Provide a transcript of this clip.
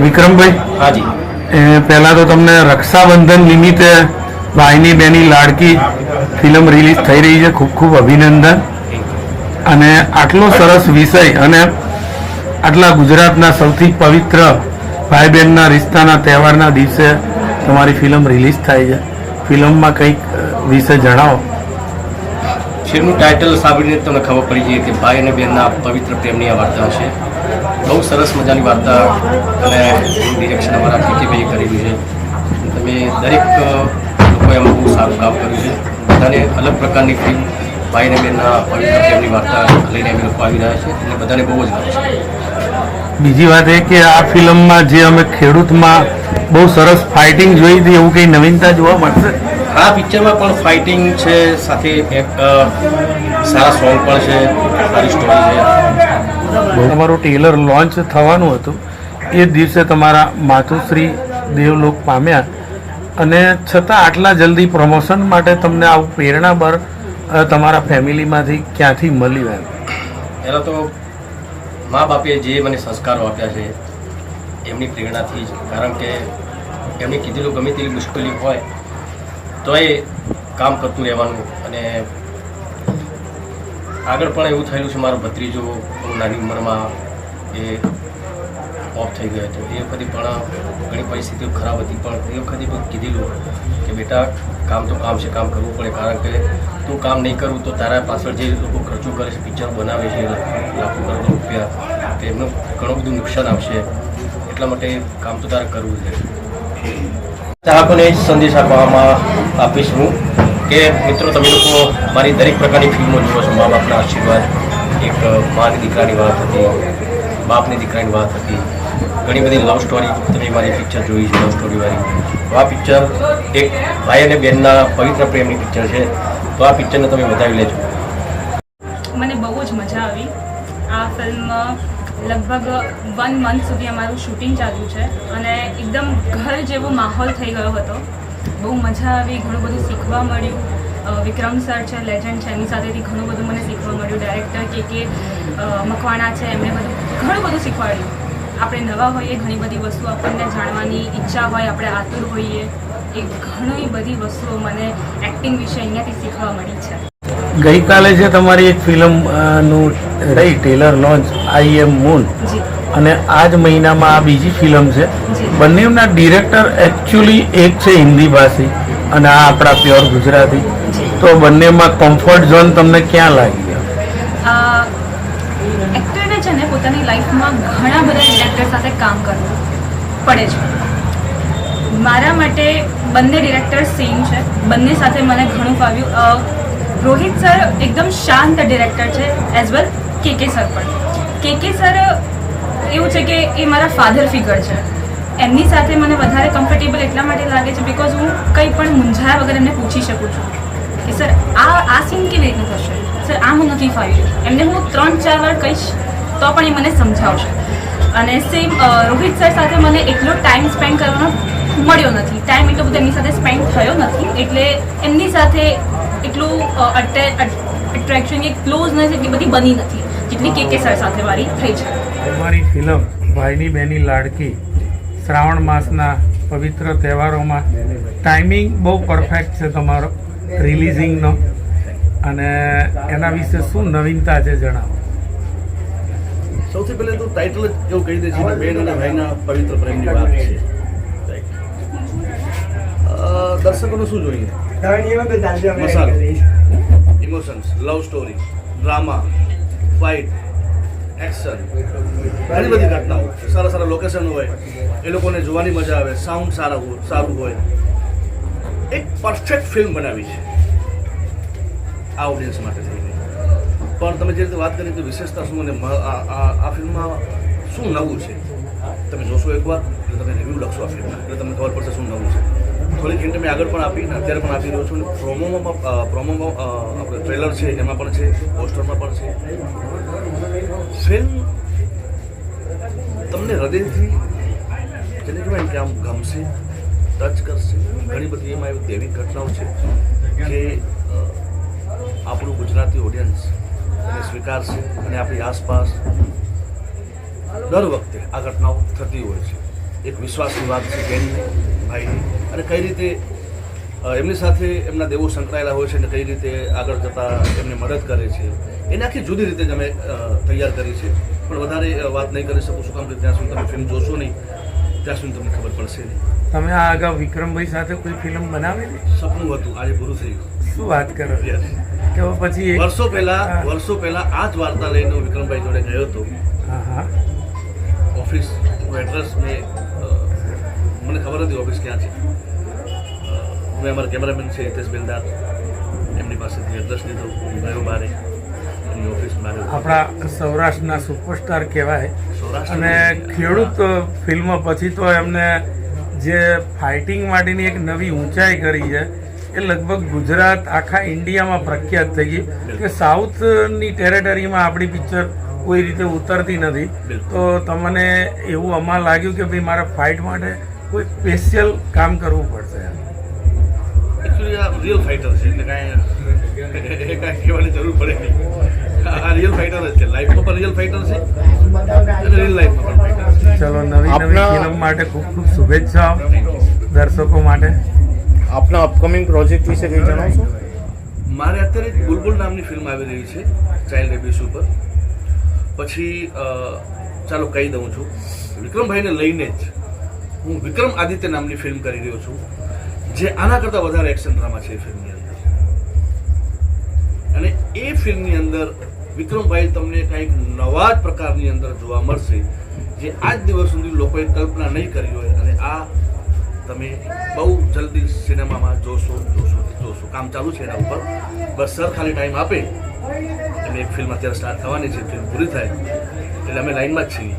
વિક્રમભાઈ, હાજી, પહેલાં તો તમને રક્ષાબંધન નિમિત્તે ભાઈની બેની લાડકી ફિલ્મ રિલીઝ થઈ રહી છે. ખૂબ ખૂબ અભિનંદન. અને આટલો સરસ વિષય અને આટલા ગુજરાતના સૌથી પવિત્ર ભાઈ બહેનના રિશ્તાના તહેવારના દિવસે તમારી ફિલ્મ રિલીઝ થાય છે. ફિલ્મમાં કંઈક વિશે જણાવો. ફિલ્મનું ટાઇટલ સાંભળીને તમને ખબર પડી જાય કે ભાઈ અને બહેનના પવિત્ર પ્રેમની આ વાર્તા છે. બહુ સરસ મજાની વાર્તા અને ડિરેક્શન અમારા પીકેભાઈએ કરેલું છે. તમે દરેક લોકોએ એમાં બહુ સારું કામ કર્યું છે. બધાને અલગ પ્રકારની ફિલ્મ ભાઈ અને બહેનના પવિત્ર પ્રેમની વાર્તા લઈને અમે લોકો આવી રહ્યા છે અને બધાને બહુ જ ગમે છે. બીજી વાત એ કે આ ફિલ્મમાં જે અમે ખેડૂતમાં બહુ સરસ ફાઇટિંગ જોઈ હતી, એવું કંઈ નવીનતા જોવા મળશે? આ પિક્ચરમાં પણ ફાઇટિંગ છે, સાથે એક સારા સોંગ પણ છે, સારી સ્ટોરી છે. તમારું ટેલર લોન્ચ થવાનું હતું એ દિવસે તમારા માતુશ્રી દેવલોક પામ્યા, અને છતાં આટલા જલ્દી પ્રમોશન માટે તમને આવું પ્રેરણાબળ તમારા ફેમિલીમાંથી ક્યાંથી મળ્યું? પહેલાં તો મા બાપે જે મને સંસ્કારો આપ્યા છે એમની પ્રેરણાથી જ. કારણ કે એમણે કીધેલું ગમે તેવી મુશ્કેલી હોય તો એ કામ કરતું રહેવાનું. અને આગળ પણ એવું થયેલું છે. મારો ભત્રીજો નાની ઉંમરમાં એ ઓફ થઈ ગયો હતો. એ વખતે પણ ઘણી પરિસ્થિતિઓ ખરાબ હતી, પણ એ વખતે પણ કીધેલું કે બેટા કામ તો કામ છે, કામ કરવું પડે. કારણ કે તું કામ નહીં કરું તો તારા પાછળ જે લોકો ખર્ચો કરે છે, પિક્ચર બનાવે છે લાખો કરોડો રૂપિયા, તો એમનું ઘણું બધું નુકસાન આવશે. એટલા માટે કામ તો તારે કરવું જોઈએ. ચાહકોને સંદેશ આપવામાં આપીશ હું કે મિત્રો, તમે લોકો મારી દરેક પ્રકારની ફિલ્મો જુઓ છો. મા બાપના આશીર્વાદ, એક માની દીકરાની વાત હતી, બાપની દીકરાની વાત હતી, ઘણી બધી લવ સ્ટોરી તમે મારી પિક્ચર જોઈ છે, લવ સ્ટોરીવાળી. તો આ પિક્ચર એક ભાઈ અને બહેનના પવિત્ર પ્રેમની પિક્ચર છે. તો આ પિક્ચરને તમે વધાવી લેજો. મને બહુ જ મજા આવી. આ ફિલ્મ લગભગ 1 મંથ સુધી અમારું શૂટિંગ ચાલ્યું છે અને એકદમ ઘર જેવો માહોલ થઈ ગયો હતો. બહુ મજા આવી, ઘણું બધું શીખવા મળ્યું. વિક્રમ સર છે, લેજન્ડ છે, એમની સાથેથી ઘણું બધું મને શીખવા મળ્યું. ડાયરેક્ટર કે મકવાણા છે, એમણે ઘણું બધું શીખવાડ્યું. આપણે નવા હોઈએ, ઘણી બધી વસ્તુ આપણને જાણવાની ઈચ્છા હોય, આપણે આતુર હોઈએ, એ ઘણી બધી વસ્તુઓ મને એક્ટિંગ વિશે અહીંયાથી શીખવા મળી છે. ગઈકાલે જે તમારી એક ફિલ્મનું રહી ટેલર લોન્ચ, આઈ એમ મૂન, અને આ જ મહિનામાં આ બીજી ફિલ્મ છે. બંનેના ડિરેક્ટર એકચ્યુઅલી એક છે હિન્દી ભાષી અને આ આપણા પ્યોર ગુજરાતી. તો બંનેમાં કમ્ફર્ટ ઝોન તમને ક્યાં લાગી? એક્ટરને છે ને પોતાની લાઈફમાં ઘણા બધા ડિરેક્ટર સાથે કામ કરવું પડે છે. મારા માટે બંને ડિરેક્ટર સેમ છે. બંને સાથે મને ઘણું ફાવ્યું. રોહિત સર એકદમ શાંત ડિરેક્ટર છે, એઝ વેલ કે સર પણ. કે સર એવું છે કે એ મારા ફાધર ફિગર છે. એમની સાથે મને વધારે કમ્ફર્ટેબલ એટલા માટે લાગે છે બિકોઝ હું કંઈ પણ મૂંઝાયા વગર એમને પૂછી શકું છું કે સર આ સીન કેવી રીતનું થશે, સર આ હું નથી ફાવ્યું. એમને હું 3-4 વાર કહીશ તો પણ એ મને સમજાવશે. અને સેમ રોહિત સર સાથે મને એટલો ટાઈમ સ્પેન્ડ કરવાનો મળ્યો નથી. ટાઈમ એટલો બધો એમની સાથે સ્પેન્ડ થયો નથી, એટલે એમની સાથે એટલું એટ્રેક્શન કે ક્લોઝનેસ એટલી બધી બની નથી જેટલી કે સર સાથે મારી થઈ છે. તમારી ફિલ્મ ભાઈની બેની લાડકી શ્રાવણ માસના પવિત્ર તહેવારોમાં ટાઈમિંગ બહુ પરફેક્ટ છે તમારો રિલીઝિંગનો, અને એના વિશે શું નવીનતા છે જણાવો. સૌથી પહેલે તો ટાઇટલ જ એવું કહી દે છે કે બેન અને ભાઈના પવિત્ર પ્રેમની વાત છે. દર્શકોને શું જોઈએ? મસાલો, emotions, love story, drama, fight, action, ઘણી બધી ઘટનાઓ, સારા સારા લોકેશન હોય, એ લોકોને જોવાની મજા આવે, સાઉન્ડ સારું હોય. એક પરફેક્ટ ફિલ્મ બનાવી છે આ ઓડિયન્સ માટે થઈને. પણ તમે જે રીતે વાત કરી તો વિશેષતા શું અને આ ફિલ્મમાં શું નવું છે તમે જોશો એકવાર, એટલે તમે રિવ્યૂ લખશો આ ફિલ્મના, એટલે તમને ખબર પડશે શું નવું છે. થોડીક હિન્ટ મેં આગળ પણ આપી ને અત્યારે પણ આપી રહ્યો છું. પ્રોમોમાં આપણે ટ્રેલર છે એમાં પણ છે, પોસ્ટરમાં પણ છે. ફિલ્મ તમને હૃદયથી જેને કહેવાય કે આમ ગમશે, ટચ કરશે. ઘણી બધી એમાં એવી દૈવિક ઘટનાઓ છે કે આપણું ગુજરાતી ઓડિયન્સ એને સ્વીકારશે અને આપણી આસપાસ દર વખતે આ ઘટનાઓ થતી હોય છે. એક વિશ્વાસની વાત છે બેનની ભાઈની, અને કઈ રીતે એમની સાથે એમના દેવો સંકળાયેલા હોય છે અને કઈ રીતે આગળ જતાં એમને મદદ કરે છે, એને આખી જુદી રીતે જ અમે તૈયાર કરી છે. પણ વધારે વાત નહીં કરી શકું, શું કામ કે ત્યાં સુધી તમે ફિલ્મ જોશો નહીં ત્યાં સુધી તમને ખબર પડશે નહીં. તમે આ અગાઉ વિક્રમભાઈ સાથે કોઈ ફિલ્મ બનાવેલી? સપનું હતું, આજે પૂરું થયું. શું વાત કરો Yes. કે પછી વર્ષો પહેલા આ જ વાર્તા લઈને હું વિક્રમભાઈ જોડે ગયો હતો. હા હા ઓફિસનું એડ્રેસ મને ખબર હતી ઓફિસ ક્યાં છે. મેં અમારા કેમેરામેન છે હિતેશ બેલદાર, એમની પાસેથી એડ્રેસ લીધો, ગયો બારે એમની ઓફિસ બારે. આપણા સૌરાષ્ટ્રના સુપરસ્ટાર કહેવાય. સૌરાષ્ટ્ર અને ખેડૂત ફિલ્મ પછી તો એમને જે ફાઇટિંગ માટેની એક નવી ઊંચાઈ કરી છે એ લગભગ ગુજરાત આખા ઇન્ડિયામાં પ્રખ્યાત થઈ ગઈ કે સાઉથની ટેરેટરીમાં આપણી પિક્ચર કોઈ રીતે ઉતરતી નથી. તો તમને એવું આમાં લાગ્યું કે ભાઈ મારે ફાઇટ માટે કોઈ સ્પેશિયલ કામ કરવું પડશે? એકચ્યુઅલી આ રિયલ ફાઇટર છે એટલે કાંઈ કહેવાની જરૂર પડે નહીં. આ રિયલ ફાઇટર જ છે, લાઈફમાં પણ રિયલ ફાઇટર છે અને રિયલ લાઈફમાં પણ ફાઇટર છે. ચલો, નવી ફિલ્મ માટે ખૂબ ખૂબ શુભેચ્છાઓ દર્શકો માટે. આપના અપકમિંગ પ્રોજેક્ટ વિશે કંઈ જણાવશો? મારે અત્યારે એક બુલબુલ નામની ફિલ્મ આવી રહી છે ચાઇલ્ડ એબ્યુઝ ઉપર. પછી ચાલો કહી દઉં છું, વિક્રમભાઈને લઈને જ હું વિક્રમ આદિત્ય નામની ફિલ્મ કરી રહ્યો છું, જે આના કરતાં વધારે એક્શન ડ્રામા છે એ ફિલ્મની અંદર. અને એ ફિલ્મની અંદર વિક્રમભાઈ તમને કંઈક નવા જ પ્રકારની અંદર જોવા મળશે, જે આજ દિવસ સુધી લોકોએ કલ્પના નહીં કરી હોય. અને આ તમે બહુ જલ્દી સિનેમામાં જોશો. કામ ચાલુ છે એના ઉપર. બસ સર ખાલી ટાઈમ આપે. એમ એક ફિલ્મ અત્યારે સ્ટાર્ટ થવાની છે, ફિલ્મ પૂરી થાય એટલે અમે લાઈનમાં જ છીએ.